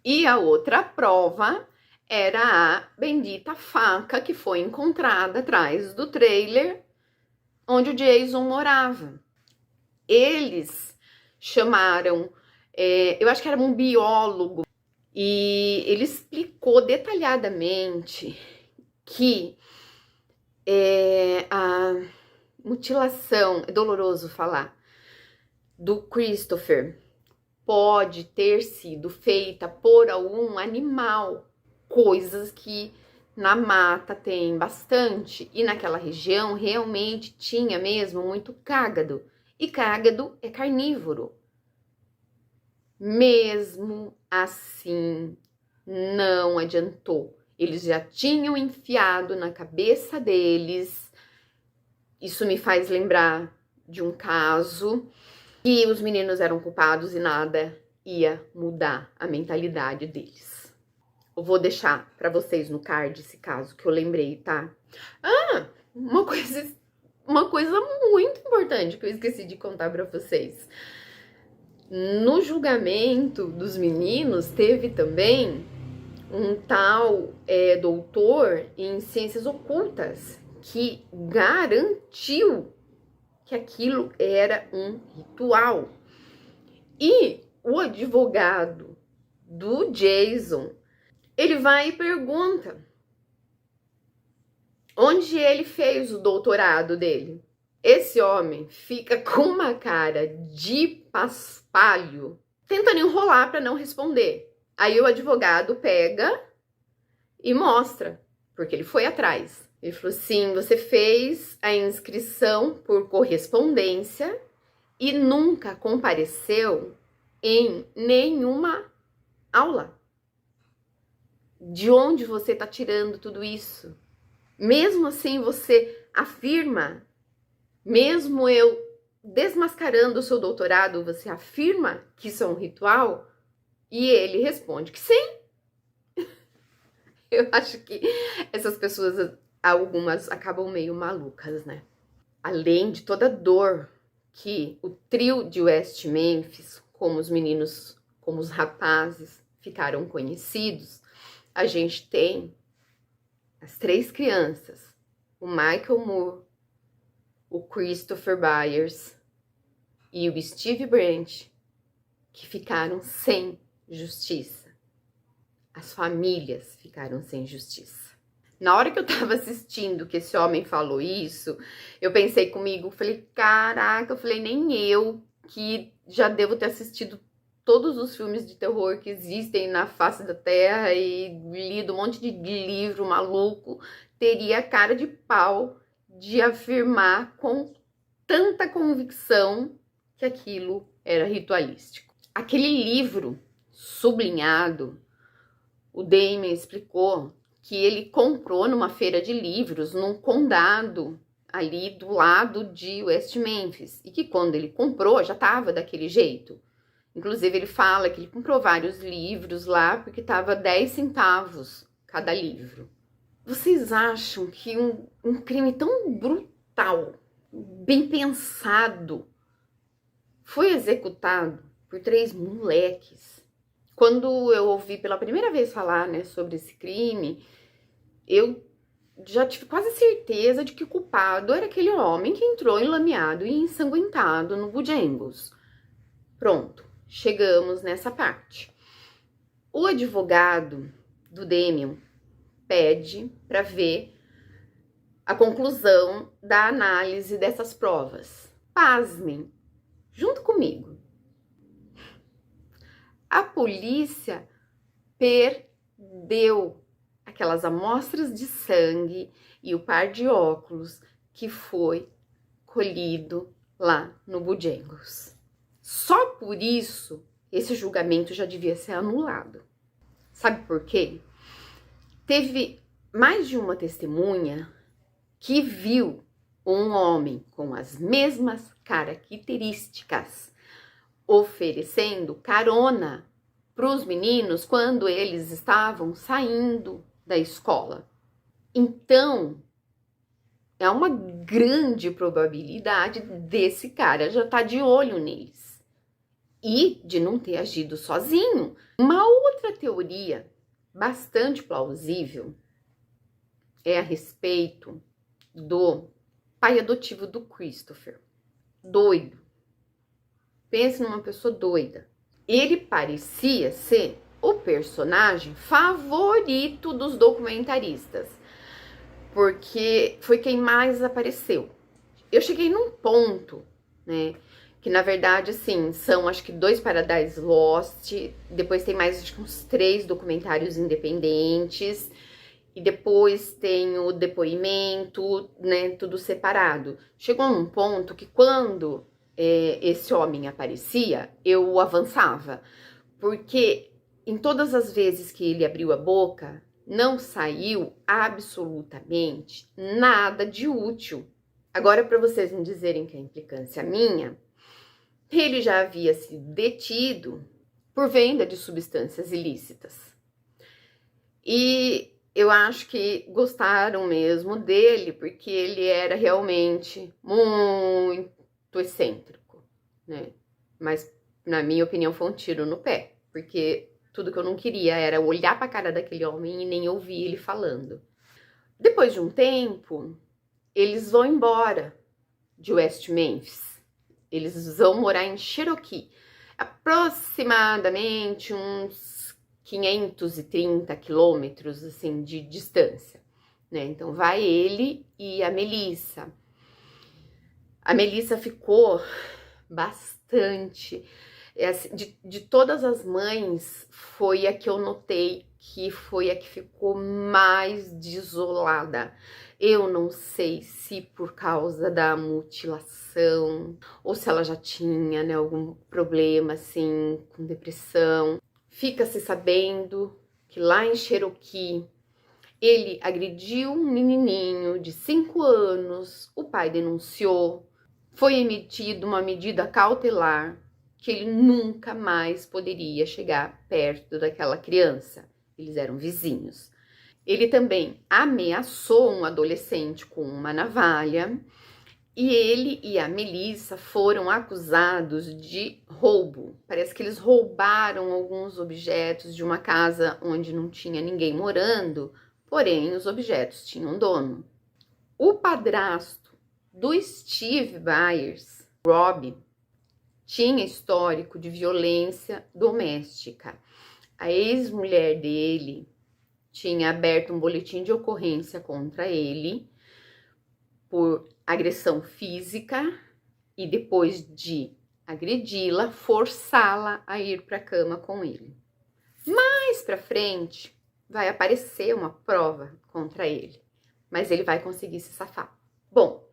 E a outra prova era a bendita faca que foi encontrada atrás do trailer onde o Jason morava. Eles chamaram, eu acho que era um biólogo, e ele explicou detalhadamente que a mutilação, é doloroso falar, do Christopher pode ter sido feita por algum animal, coisas que na mata tem bastante, e naquela região realmente tinha mesmo muito cágado, e cágado é carnívoro. Mesmo assim, não adiantou. Eles já tinham enfiado na cabeça deles. Isso me faz lembrar de um caso que os meninos eram culpados e nada ia mudar a mentalidade deles. Eu vou deixar para vocês no card esse caso que eu lembrei, tá? Ah, uma coisa muito importante que eu esqueci de contar para vocês. No julgamento dos meninos, teve também um tal doutor em ciências ocultas que garantiu que aquilo era um ritual. E o advogado do Jason, ele vai e pergunta onde ele fez o doutorado dele. Esse homem fica com uma cara de paspalho, tentando enrolar para não responder. Aí o advogado pega e mostra, porque ele foi atrás. Ele falou assim: você fez a inscrição por correspondência e nunca compareceu em nenhuma aula. De onde você está tirando tudo isso? Mesmo assim, você afirma, mesmo eu desmascarando o seu doutorado, você afirma que isso é um ritual? E ele responde que sim. Eu acho que essas pessoas, algumas, acabam meio malucas, né? Além de toda a dor que o trio de West Memphis, como os meninos, como os rapazes, ficaram conhecidos, a gente tem as 3 crianças, o Michael Moore, o Christopher Byers e o Steve Brandt, que ficaram sem justiça. As famílias ficaram sem justiça. Na hora que eu tava assistindo que esse homem falou isso, eu pensei comigo, falei, caraca, eu falei, nem eu, que já devo ter assistido todos os filmes de terror que existem na face da Terra e lido um monte de livro maluco, teria cara de pau de afirmar com tanta convicção que aquilo era ritualístico. Aquele livro sublinhado, o Damien explicou que ele comprou numa feira de livros, num condado ali do lado de West Memphis, e que quando ele comprou já estava daquele jeito. Inclusive ele fala que ele comprou vários livros lá porque estava 10 centavos cada livro. Vocês acham que um crime tão brutal, bem pensado, foi executado por 3 moleques? Quando eu ouvi pela primeira vez falar, né, sobre esse crime, eu já tive quase certeza de que o culpado era aquele homem que entrou enlameado e ensanguentado no Bojangles. Pronto, chegamos nessa parte. O advogado do Damien pede para ver a conclusão da análise dessas provas. Pasmem, junto comigo. A polícia perdeu aquelas amostras de sangue e o par de óculos que foi colhido lá no Bojangles. Só por isso, esse julgamento já devia ser anulado. Sabe por quê? Teve mais de uma testemunha que viu um homem com as mesmas características oferecendo carona para os meninos quando eles estavam saindo da escola. Então, é uma grande probabilidade desse cara já estar de olho neles e de não ter agido sozinho. Uma outra teoria bastante plausível é a respeito do pai adotivo do Christopher. Doido. Pense numa pessoa doida. Ele parecia ser o personagem favorito dos documentaristas, porque foi quem mais apareceu. Eu cheguei num ponto, né, que na verdade, assim, são acho que 2 Paradise Lost, depois tem mais acho que uns 3 documentários independentes, e depois tem o depoimento, né, tudo separado. Chegou num ponto que quando esse homem aparecia, eu avançava, porque em todas as vezes que ele abriu a boca, não saiu absolutamente nada de útil. Agora, para vocês me dizerem que é implicância minha, ele já havia sido detido por venda de substâncias ilícitas. E eu acho que gostaram mesmo dele, porque ele era realmente muito excêntrico, né? Mas, na minha opinião, foi um tiro no pé, porque tudo que eu não queria era olhar para a cara daquele homem e nem ouvir ele falando. Depois de um tempo, eles vão embora de West Memphis. Eles vão morar em Cherokee, aproximadamente uns 530 quilômetros, assim, de distância, né? Então, vai ele e a Melissa. A Melissa ficou bastante... De todas as mães, foi a que eu notei que foi a que ficou mais desolada. Eu não sei se por causa da mutilação, ou se ela já tinha, né, algum problema, assim, com depressão. Fica-se sabendo que lá em Cherokee, ele agrediu um menininho de 5 anos, o pai denunciou, foi emitida uma medida cautelar, que ele nunca mais poderia chegar perto daquela criança. Eles eram vizinhos. Ele também ameaçou um adolescente com uma navalha e ele e a Melissa foram acusados de roubo. Parece que eles roubaram alguns objetos de uma casa onde não tinha ninguém morando, porém os objetos tinham dono. O padrasto do Steve Byers, Rob, tinha histórico de violência doméstica. A ex-mulher dele tinha aberto um boletim de ocorrência contra ele por agressão física e depois de agredi-la, forçá-la a ir para a cama com ele. Mais para frente vai aparecer uma prova contra ele, mas ele vai conseguir se safar. Bom,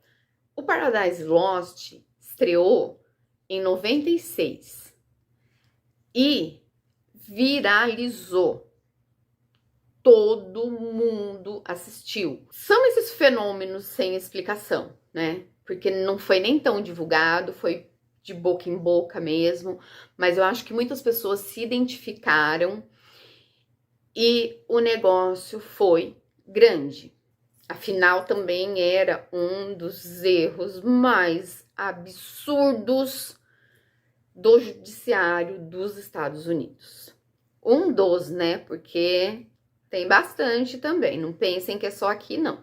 o Paradise Lost estreou em 96 e viralizou. Todo mundo assistiu. São esses fenômenos sem explicação, né? Porque não foi nem tão divulgado, foi de boca em boca mesmo, mas eu acho que muitas pessoas se identificaram e o negócio foi grande. Afinal, também era um dos erros mais absurdos do judiciário dos Estados Unidos. Um dos, né? Porque tem bastante também, não pensem que é só aqui, não.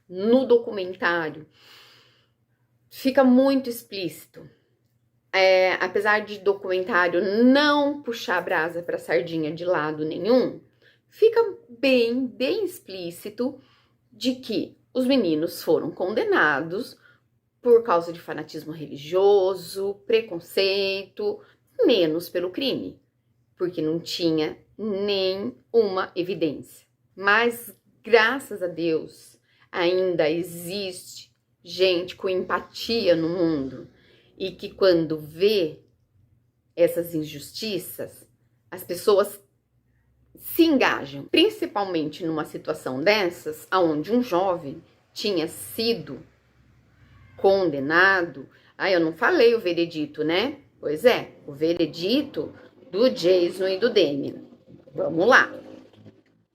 No documentário, fica muito explícito. Apesar de documentário não puxar a brasa para sardinha de lado nenhum, fica bem explícito de que os meninos foram condenados por causa de fanatismo religioso, preconceito, menos pelo crime, porque não tinha nenhuma evidência. Mas, graças a Deus, ainda existe gente com empatia no mundo e que quando vê essas injustiças, as pessoas se engajam, principalmente numa situação dessas, onde um jovem tinha sido condenado. Eu não falei o veredito, né? Pois é, o veredito do Jason e do Damian. Vamos lá.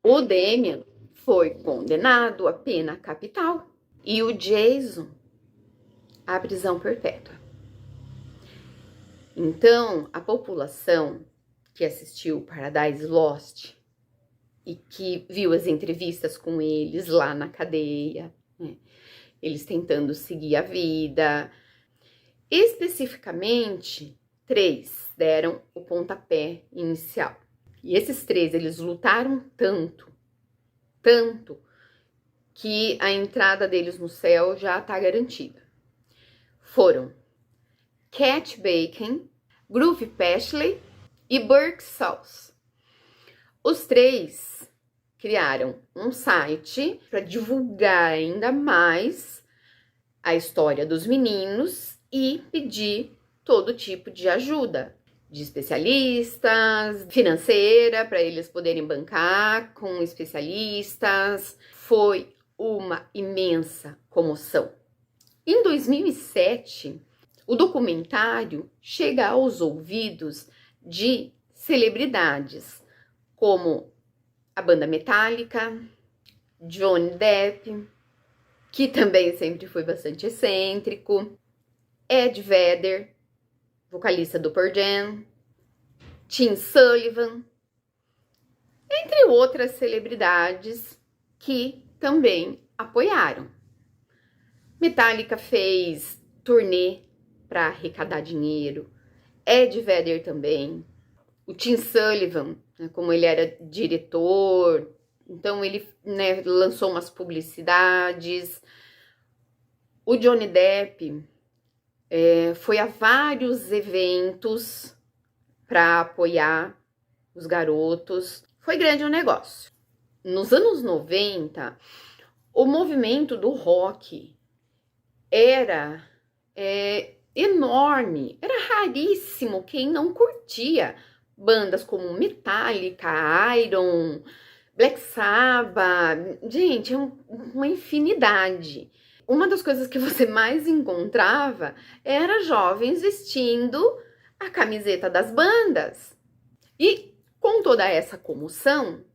O Damian foi condenado à pena capital e o Jason à prisão perpétua. Então, a população que assistiu Paradise Lost e que viu as entrevistas com eles lá na cadeia, né? Eles tentando seguir a vida. Especificamente, 3 deram o pontapé inicial. E esses 3, eles lutaram tanto, que a entrada deles no céu já tá garantida. Foram Cat Bacon, Groove Peshley e Burke Sauce. Os 3 criaram um site para divulgar ainda mais a história dos meninos e pedir todo tipo de ajuda de especialistas, financeira, para eles poderem bancar com especialistas. Foi uma imensa comoção. Em 2007, o documentário chega aos ouvidos de celebridades como a banda Metallica, Johnny Depp, que também sempre foi bastante excêntrico, Ed Vedder, vocalista do Pearl Jam, Tim Sullivan, entre outras celebridades que também apoiaram. Metallica fez turnê para arrecadar dinheiro, Ed Vedder também, o Tim Sullivan, né, como ele era diretor, então ele, né, lançou umas publicidades. O Johnny Depp foi a vários eventos para apoiar os garotos. Foi grande o negócio. Nos anos 90, o movimento do rock era enorme, era raríssimo quem não curtia bandas como Metallica, Iron, Black Sabbath, gente, é uma infinidade. Uma das coisas que você mais encontrava era jovens vestindo a camiseta das bandas. E com toda essa comoção,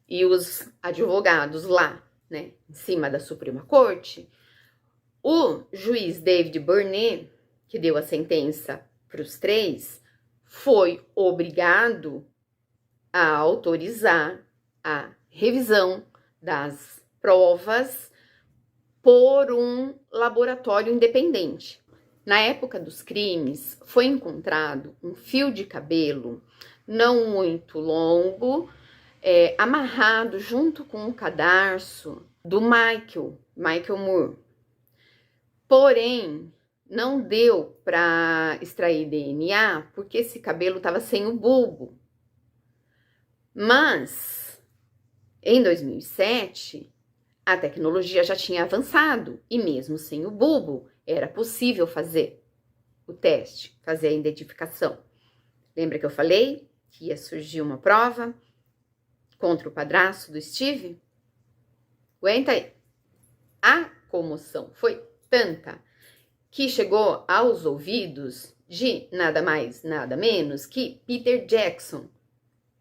e os advogados lá, né, em cima da Suprema Corte, o juiz David Burnett, que deu a sentença para os 3, foi obrigado a autorizar a revisão das provas por um laboratório independente. Na época dos crimes, foi encontrado um fio de cabelo não muito longo, amarrado junto com o cadarço do Michael Moore. Porém, não deu para extrair DNA porque esse cabelo estava sem o bulbo. Mas, em 2007, a tecnologia já tinha avançado e mesmo sem o bulbo, era possível fazer o teste, fazer a identificação. Lembra que eu falei que ia surgir uma prova contra o padrasto do Steve? Aguenta aí. A comoção foi tanta que chegou aos ouvidos de nada mais, nada menos que Peter Jackson,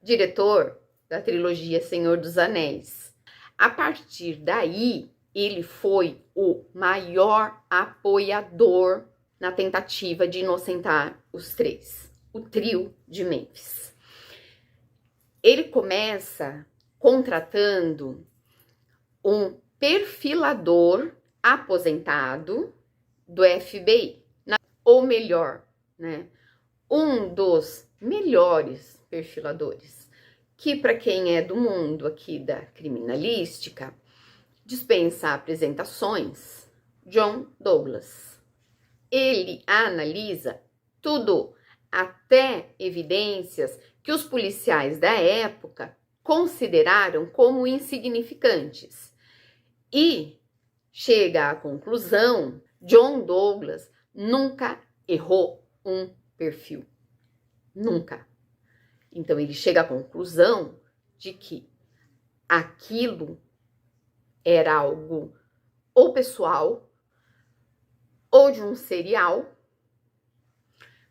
diretor da trilogia Senhor dos Anéis. A partir daí, ele foi o maior apoiador na tentativa de inocentar os 3, o trio de Memphis. Ele começa contratando um perfilador aposentado do FBI, ou melhor, né, um dos melhores perfiladores, que para quem é do mundo aqui da criminalística, dispensa apresentações, John Douglas. Ele analisa tudo, até evidências que os policiais da época consideraram como insignificantes. E chega à conclusão, John Douglas nunca errou um perfil. Nunca. Então ele chega à conclusão de que aquilo era algo ou pessoal ou de um serial,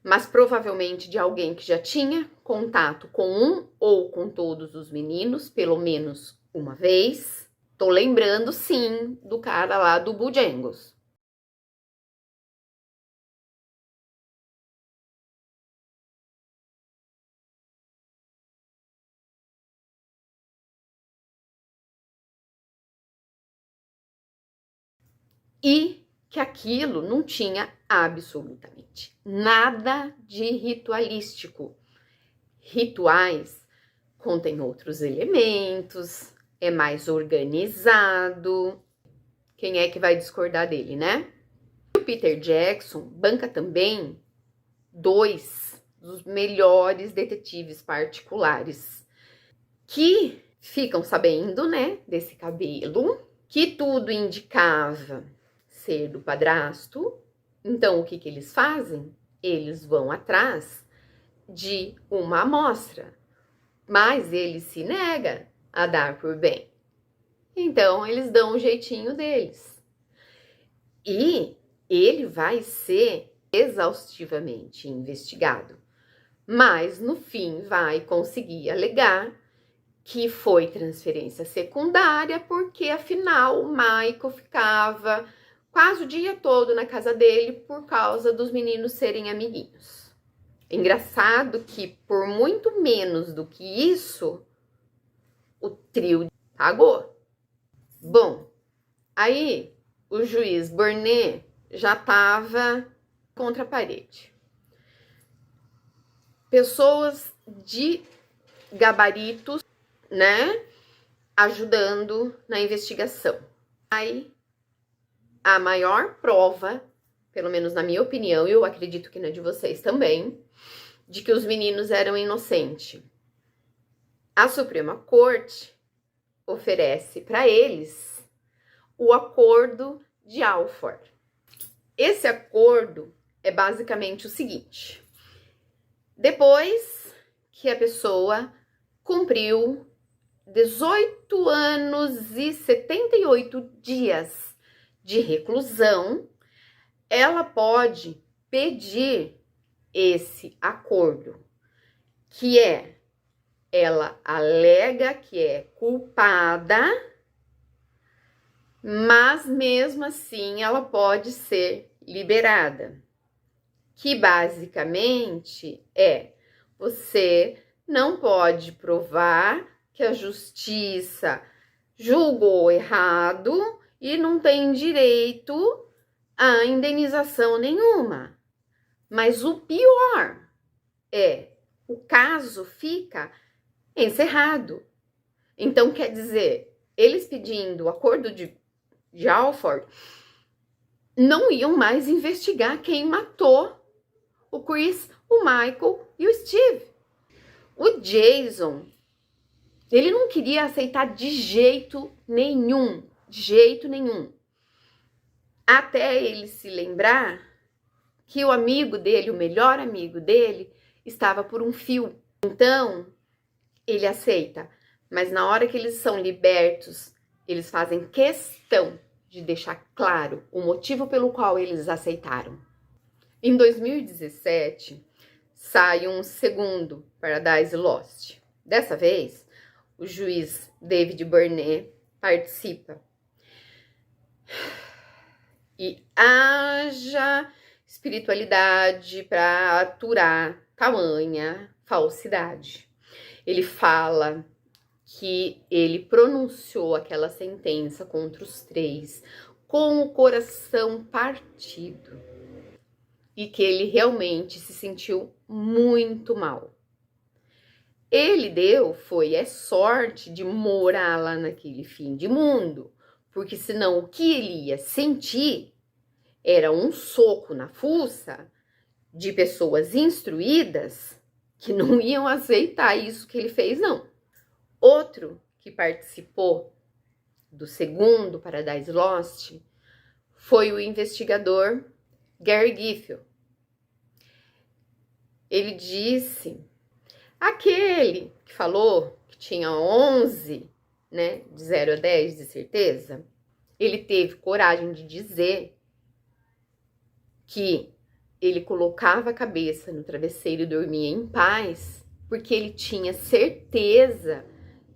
mas provavelmente de alguém que já tinha contato com um ou com todos os meninos, pelo menos uma vez. Tô lembrando, sim, do cara lá do Bojangles. E que aquilo não tinha absolutamente nada de ritualístico. Rituais contêm outros elementos, é mais organizado. Quem é que vai discordar dele, né? O Peter Jackson banca também 2 dos melhores detetives particulares que ficam sabendo, né, desse cabelo, que tudo indicava ser do padrasto. Então, o que que eles fazem? Eles vão atrás de uma amostra, mas ele se nega a dar por bem. Então, eles dão o jeitinho deles. E ele vai ser exaustivamente investigado, mas no fim vai conseguir alegar que foi transferência secundária, porque afinal o Michael ficava quase o dia todo na casa dele por causa dos meninos serem amiguinhos. Engraçado que por muito menos do que isso, o trio pagou. Bom, aí o juiz Burnett já estava contra a parede. Pessoas de gabaritos, né, ajudando na investigação. Aí, a maior prova, pelo menos na minha opinião, e eu acredito que na de vocês também, de que os meninos eram inocentes. A Suprema Corte oferece para eles o Acordo de Alford. Esse acordo é basicamente o seguinte: depois que a pessoa cumpriu 18 anos e 78 dias de reclusão, ela pode pedir esse acordo, que ela alega que é culpada, mas mesmo assim ela pode ser liberada, que basicamente você não pode provar que a justiça julgou errado e não tem direito a indenização nenhuma. Mas o pior o caso fica encerrado. Então, quer dizer, eles pedindo o acordo de Alford não iam mais investigar quem matou o Chris, o Michael e o Steve. O Jason, ele não queria aceitar de jeito nenhum, até ele se lembrar que o amigo dele, o melhor amigo dele, estava por um fio. Então, ele aceita, mas na hora que eles são libertos, eles fazem questão de deixar claro o motivo pelo qual eles aceitaram. Em 2017, sai um segundo Paradise Lost. Dessa vez, o juiz David Burnett participa. E haja espiritualidade para aturar tamanha falsidade. Ele fala que ele pronunciou aquela sentença contra os 3 com o coração partido e que ele realmente se sentiu muito mal. Ele deu sorte de morar lá naquele fim de mundo, porque senão o que ele ia sentir era um soco na fuça de pessoas instruídas que não iam aceitar isso que ele fez, não. Outro que participou do segundo Paradise Lost foi o investigador Gary Giffel. Ele disse, aquele que falou que tinha 11, né, de 0 a 10 de certeza, ele teve coragem de dizer que ele colocava a cabeça no travesseiro e dormia em paz, porque ele tinha certeza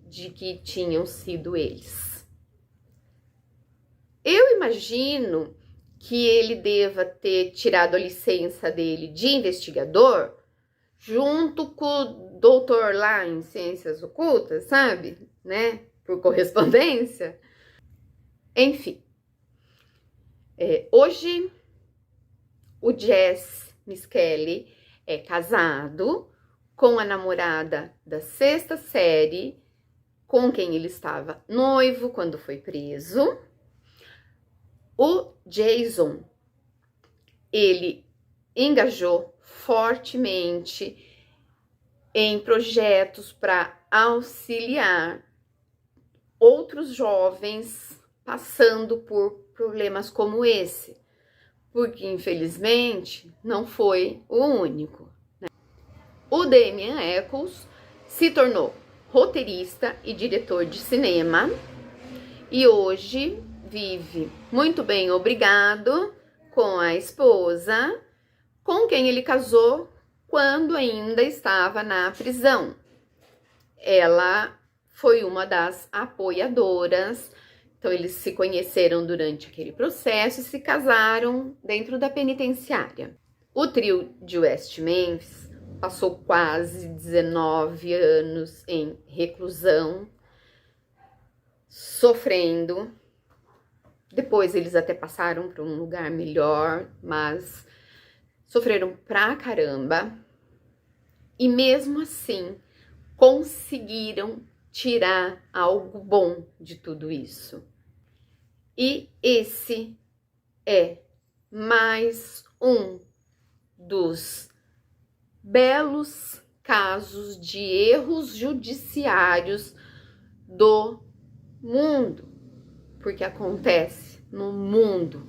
de que tinham sido eles. Eu imagino que ele deva ter tirado a licença dele de investigador junto com o doutor lá em ciências ocultas, sabe? Né? Por correspondência. Enfim. Hoje, o Jess Misskelley é casado com a namorada da 6ª série, com quem ele estava noivo quando foi preso. O Jason, ele engajou fortemente em projetos para auxiliar outros jovens passando por problemas como esse, porque infelizmente não foi o único, né? O Damien Echols se tornou roteirista e diretor de cinema e hoje vive muito bem, obrigado, com a esposa, com quem ele casou quando ainda estava na prisão. Ela foi uma das apoiadoras, então eles se conheceram durante aquele processo e se casaram dentro da penitenciária. O trio de West Memphis passou quase 19 anos em reclusão, sofrendo. Depois eles até passaram para um lugar melhor, mas sofreram pra caramba. E mesmo assim, conseguiram tirar algo bom de tudo isso. E esse é mais um dos belos casos de erros judiciários do mundo, porque acontece no mundo.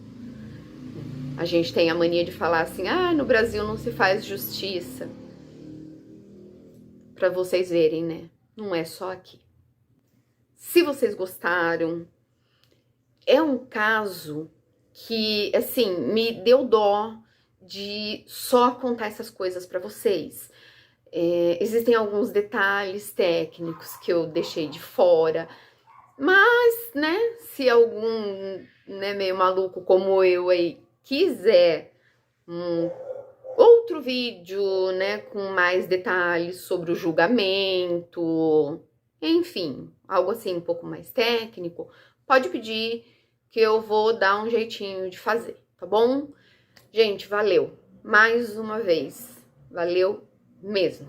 A gente tem a mania de falar assim, no Brasil não se faz justiça. Para vocês verem, né? Não é só aqui. Se vocês gostaram, é um caso que, assim, me deu dó de só contar essas coisas para vocês. Existem alguns detalhes técnicos que eu deixei de fora, mas, né, se algum, né, meio maluco como eu aí quiser outro vídeo, né, com mais detalhes sobre o julgamento, enfim, algo assim um pouco mais técnico, pode pedir que eu vou dar um jeitinho de fazer, tá bom? Gente, valeu mais uma vez, valeu mesmo.